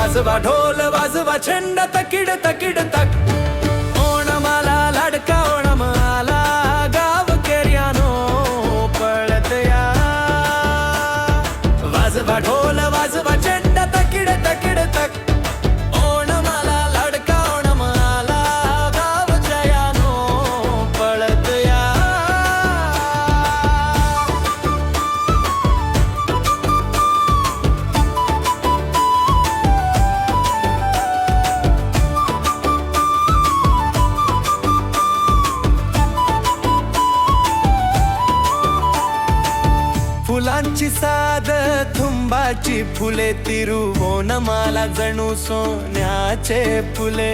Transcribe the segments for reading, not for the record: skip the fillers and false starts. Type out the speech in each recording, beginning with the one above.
वाजवा ढोल वाजवा छंड तकिड तकिड तक ओणमाला लाडका ओणमाला गावकऱ्यानो पळत या वाजवा ढोल वाजवा छंड तकिड तकिड तक ओणमाला लाडका ओणमाला गावकऱ्यानो पळत या फुलांची साद थुंबाची फुले तिरुवोणमाला जणू सोन्याचे फुले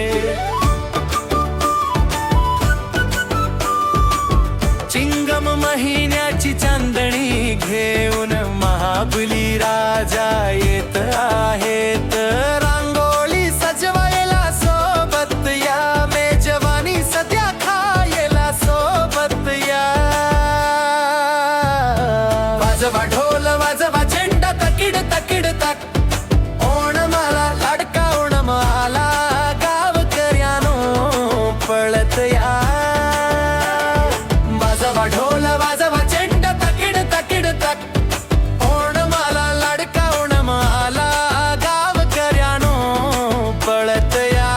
चिंगम महिन्याची चांदणी घेऊन महाबली राजा येत आहेत रांगोळी सजवायला सोबत या मेजवानी सध्या खायला सोबत या वाजवा ढोल वाजवा झेंडा तकिड तकिड तक ओणमाला लाडका ओणमाला गावकऱ्यानो पळत या वाजवा ढोल वाजवा झेंडा तकिड तकिड तक ओणमाला लाडका ओणमाला गावकऱ्यानो पळत या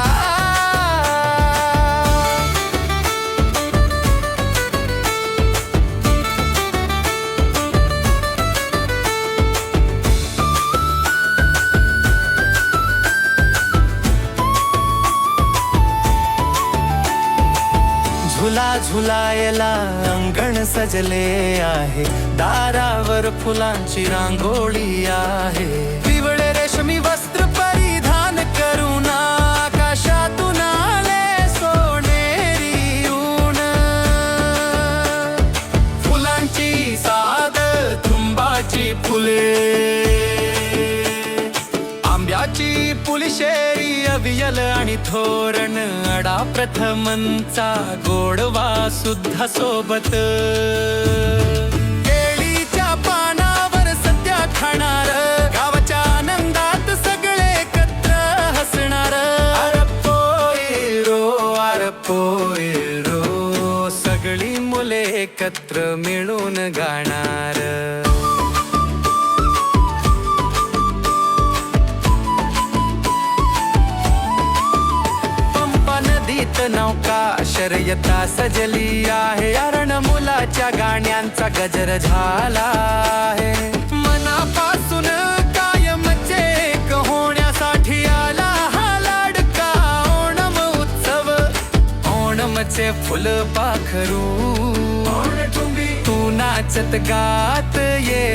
झुला झुलायला अंगण सजले आहे दारावर फुलांची रांगोळी आहे पिवळे रेशमी वस्त्र परिधान करून आकाशातून आले सोनेरी ऊन फुलांची साद थुंबाची फुले आंब्याची पुलिशेरी अवियल आणि थोरण अडा प्रथमंचा गोडवा सुद्धा सोबत केळीच्या पानावर सध्या खाणार गावाच्या आनंदात सगळे एकत्र हसणार अरपोयरो सगळी मुले एकत्र मिळून गाणार नौका शर्यता सजली आहे अरण मुलाच्या गाण्यांचा गजर झाला आहे मनापासून कायमचे एक होण्यासाठी आला हा लाडका ओणम उत्सव ओणमचे फुल पाखरू तू नाचत गात ये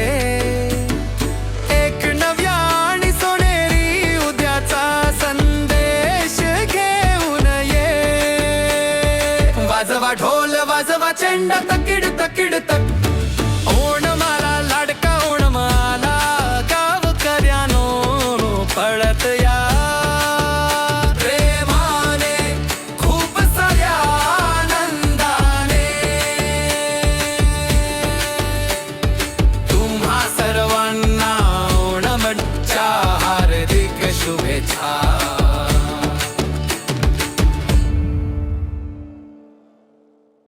एक नव्या आणि सोनेरी उद्याचा संदेश घेऊन ये वाजवा ढोल वाजवा चेंडा तकिड तकिड तक ओणमाला लाडका ओणमाला गावकऱ्यानो पळत या प्रेमाने खूप साऱ्या आनंदाने तुम्हा सर्वांना ओणमच्या हार्दिक शुभेच्छा